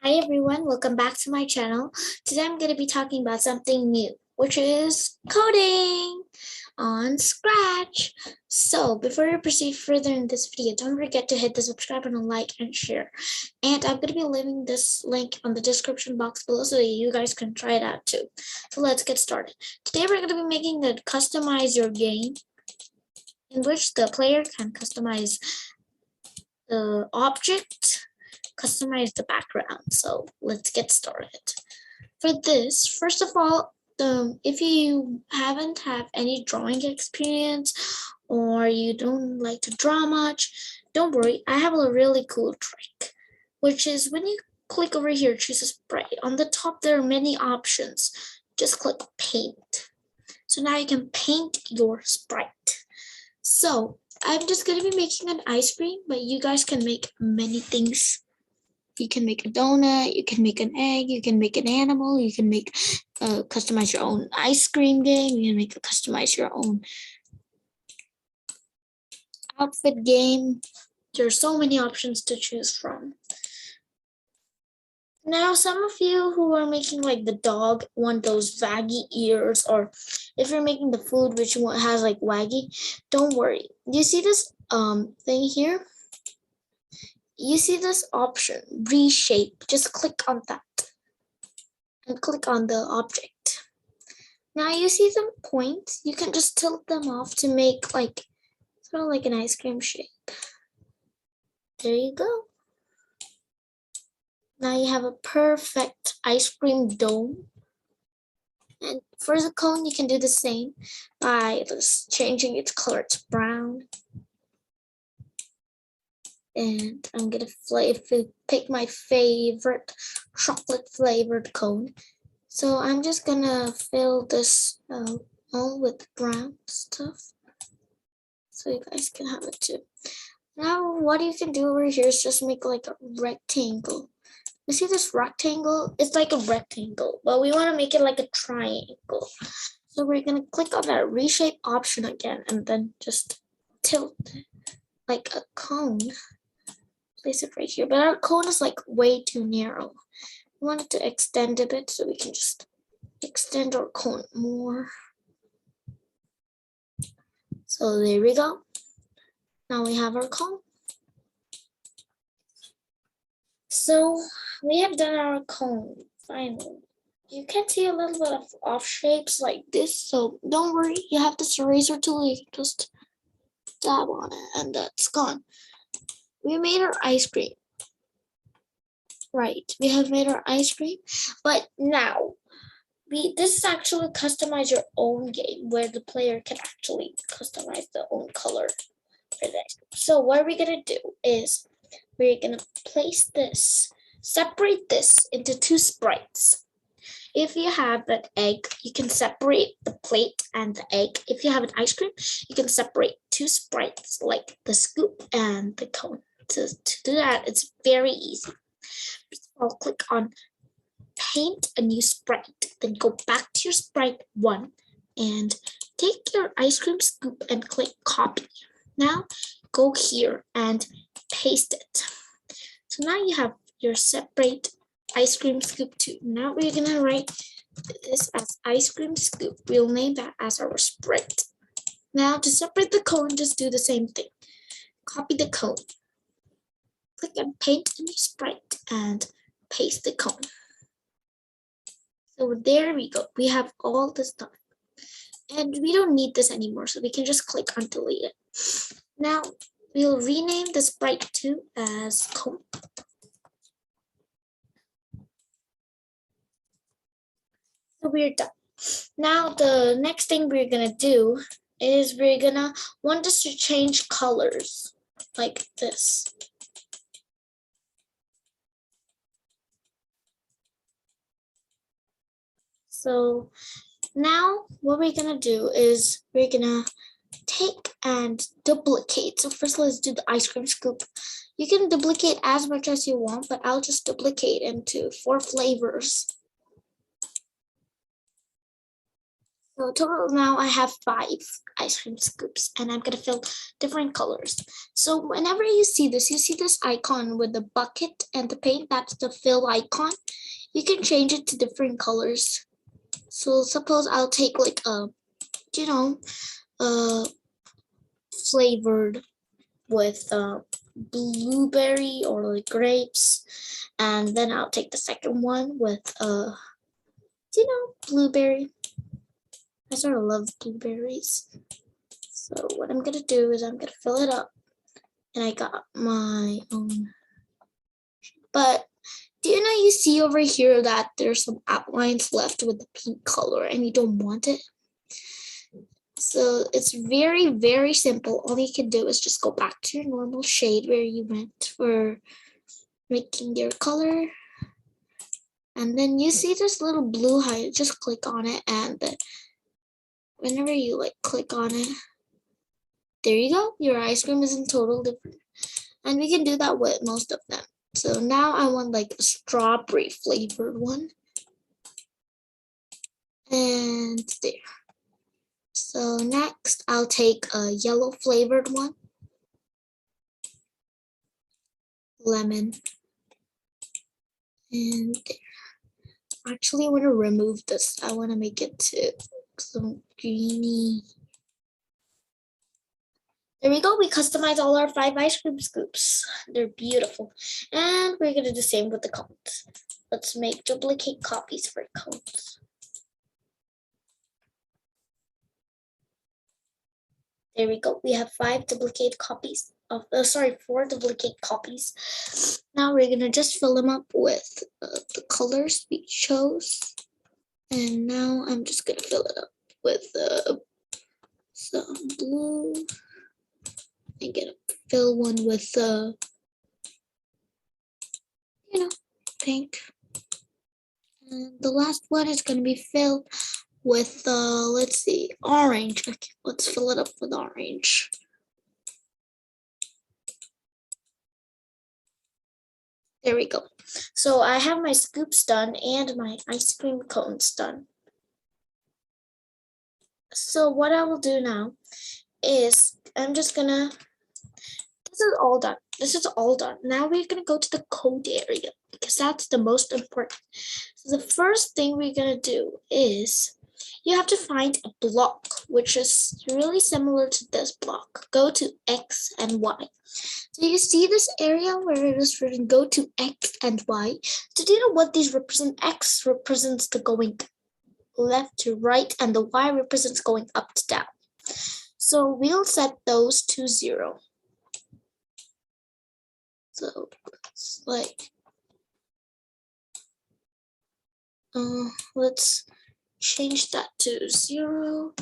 Hi everyone, welcome back to my channel. Today I'm going to be talking about something new, which is coding on Scratch. So before we proceed further in this video, don't forget to hit the subscribe button, like, and share. And I'm going to be leaving this link on the description box below so that you guys can try it out too. So let's get started. Today we're going to be making a customize your game in which the player can customize the object, customize the background. So let's get started. For this, first of all, if you haven't have any drawing experience or you don't like to draw much, don't worry, I have a really cool trick, which is when you click over here, choose a sprite. On the top, there are many options. Just click paint. So now you can paint your sprite. So I'm just going to be making an ice cream, but you guys can make many things. You can make a donut, you can make an egg, you can make an animal, you can make customize your own ice cream game, you can customize your own outfit game. There are so many options to choose from. Now, some of you who are making like the dog want those waggy ears, or if you're making the food which has like waggy, don't worry. You see this thing here? You see this option, reshape. Just click on that and click on the object. Now you see some points. You can just tilt them off to make like sort of like an ice cream shape. There you go. Now you have a perfect ice cream dome. And for the cone, you can do the same by just changing its color to brown. And I'm gonna pick my favorite chocolate flavored cone. So I'm just gonna fill this all with brown stuff, so you guys can have it too. Now what you can do over here is just make like a rectangle. You see this rectangle? It's like a rectangle, but we want to make it like a triangle. So we're gonna click on that reshape option again, and then just tilt it like a cone. Place it right here, but our cone is like way too narrow. We want it to extend a bit, so we can just extend our cone more. So there we go. Now we have our cone. So we have done our cone finally. You can see a little bit of off shapes like this, so don't worry, you have this eraser tool, you can just dab on it and that's gone. We made our ice cream. Right, we have made our ice cream, but now this is actually customize your own game where the player can actually customize their own color for the ice cream. So what we're gonna do is we're gonna place this, separate this into two sprites. If you have an egg, you can separate the plate and the egg. If you have an ice cream, you can separate two sprites like the scoop and the cone. To do that, it's very easy. First of all, click on paint a new sprite, then go back to your sprite 1 and take your ice cream scoop and click copy. Now go here and paste it. So now you have your separate ice cream scoop 2. Now we're gonna write this as ice cream scoop. We'll name that as our sprite. Now to separate the cone, just do the same thing. Copy the cone. Click and paint a new sprite and paste the cone. So there we go. We have all the stuff. And we don't need this anymore, so we can just click on delete it. Now we'll rename the sprite 2 as cone. So we're done. Now the next thing we're gonna do is we're gonna want this to change colors like this. So now what we're gonna do is we're gonna take and duplicate. So first let's do the ice cream scoop. You can duplicate as much as you want, but I'll just duplicate into 4 flavors. So total now I have 5 ice cream scoops and I'm gonna fill different colors. So whenever you see this icon with the bucket and the paint, that's the fill icon. You can change it to different colors. So suppose I'll take like you know, flavored with blueberry or like grapes, and then I'll take the second one with blueberry. I sort of love blueberries. So what I'm gonna do is I'm gonna fill it up, and I got my own. But do you know, you see over here that there's some outlines left with the pink color and you don't want it? So it's very, very simple. All you can do is just go back to your normal shade where you went for making your color. And then you see this little blue highlight, just click on it, and whenever you like click on it, there you go. Your ice cream is in total different. And we can do that with most of them. So now I want like a strawberry flavored one. And there. So next I'll take a yellow flavored one. Lemon. And there. Actually, I want to remove this. I want to make it to some greeny. There we go. We customize all our 5 ice cream scoops. They're beautiful. And we're going to do the same with the cones. Let's make duplicate copies for cones. There we go. We have 5 duplicate copies of, 4 duplicate copies. Now we're going to just fill them up with the colors we chose. And now I'm just going to fill it up with some blue. I'm gonna fill one with pink. And the last one is gonna be filled with let's see, orange. Okay, let's fill it up with orange. There we go. So I have my scoops done and my ice cream cones done. So what I will do now is I'm just gonna, this is all done. This is all done. Now we're gonna go to the code area because that's the most important. So the first thing we're gonna do is you have to find a block which is really similar to this block. Go to X and Y. So you see this area where it is written go to X and Y. So do you know what these represent? X represents the going left to right and the Y represents going up to down. So we'll set those to 0. So it's like, let's change that to 0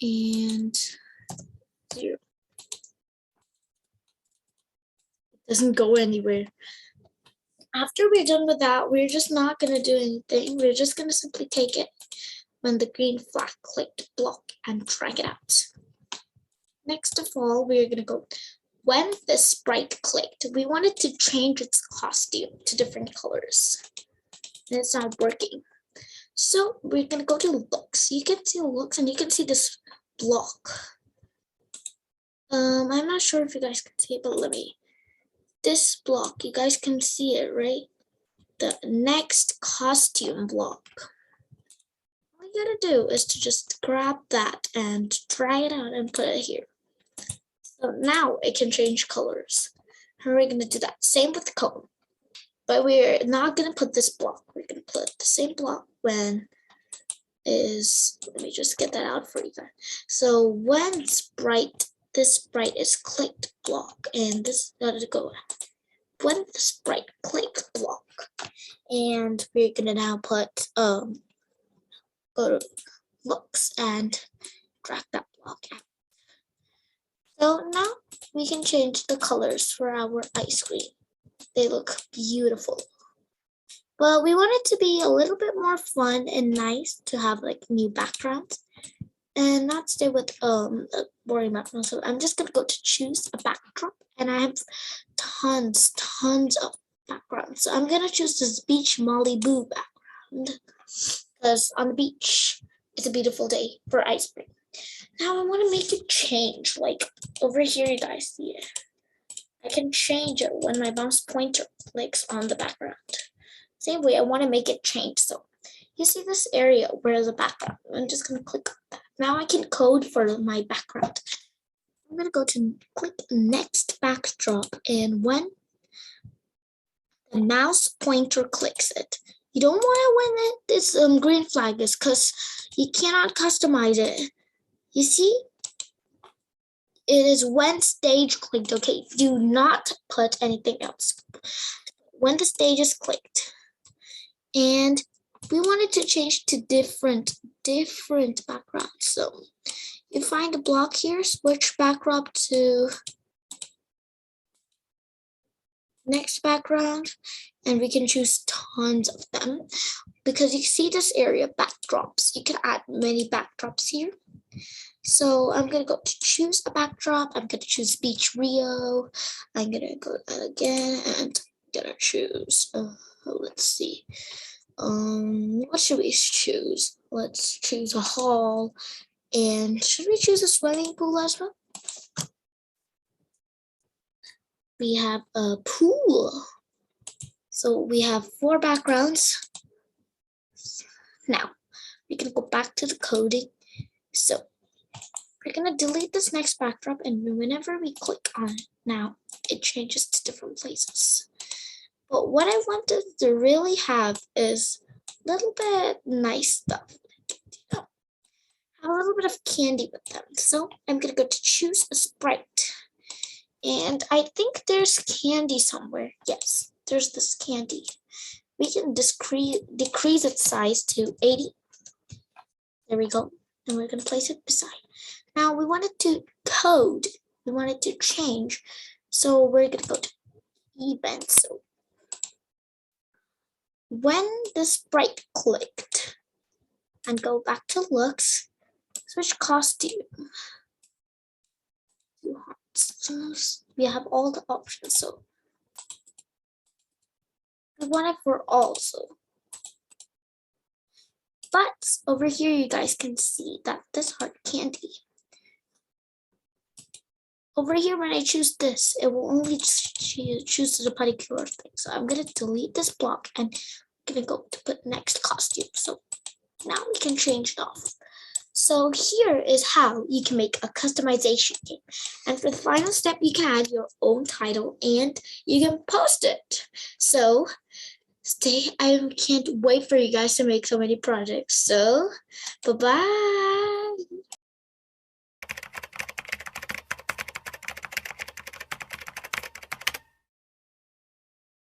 and 0. It doesn't go anywhere. After we're done with that, we're just not going to do anything. We're just going to simply take it when the green flag clicked block and drag it out. Next of all, we're going to go, when the sprite clicked, we wanted to change its costume to different colors. And it's not working. So we're going to go to looks. You can see looks and you can see this block. I'm not sure if you guys can see it, but this block, you guys can see it, right? The next costume block. All you gotta do is to just grab that and drag it out and put it here. So now it can change colors. And we're gonna do that. Same with the cone. But we're not gonna put this block. We're gonna put the same block when let me just get that out for you guys. So when this sprite is clicked block, and this gotta go. When the sprite clicks block, and we're gonna now put go to looks and drag that block out. So now we can change the colors for our ice cream. They look beautiful. But we want it to be a little bit more fun and nice to have like new backgrounds and not stay with a boring background. So I'm just gonna go to choose a backdrop, and I have tons of backgrounds. So I'm gonna choose this beach Malibu background because on the beach It's a beautiful day for ice cream. Now I want to make it change. Like over here, you guys see it. I can change it when my mouse pointer clicks on the background. Same way, I want to make it change. So you see this area where the background. I'm just going to click on that. Now I can code for my background. I'm going to go to click next backdrop, and when the mouse pointer clicks it, you don't want it when this green flag is, because you cannot customize it. You see? It is when stage clicked, okay? Do not put anything else. When the stage is clicked, and we wanted to change to different backgrounds. So you find a block here, switch backdrop to next background, and we can choose tons of them. Because you see this area, backdrops. You can add many backdrops here. So I'm gonna go to choose a backdrop. I'm gonna choose Beach Rio. I'm gonna go again and I'm gonna choose, let's see. What should we choose? Let's choose a hall. And should we choose a swimming pool as well? We have a pool. So we have 4 backgrounds. Now we can go back to the coding. So we're gonna delete this next backdrop, and whenever we click on it now, it changes to different places. But what I wanted to really have is a little bit nice stuff. You know, have a little bit of candy with them. So I'm gonna go to choose a sprite. And I think there's candy somewhere. Yes, there's this candy. We can decrease its size to 80. There we go. And we're gonna place it beside. Now we wanted to code. We wanted to change. So we're gonna go to events. So when the sprite clicked, and go back to looks, switch costume. We have all the options. So we want it for all. So, but over here you guys can see that this heart candy. Over here, when I choose this, it will only choose the particular thing. So I'm gonna delete this block and I'm gonna go to put next costume. So now we can change it off. So here is how you can make a customization game. And for the final step, you can add your own title and you can post it. So I can't wait for you guys to make so many projects. So bye-bye.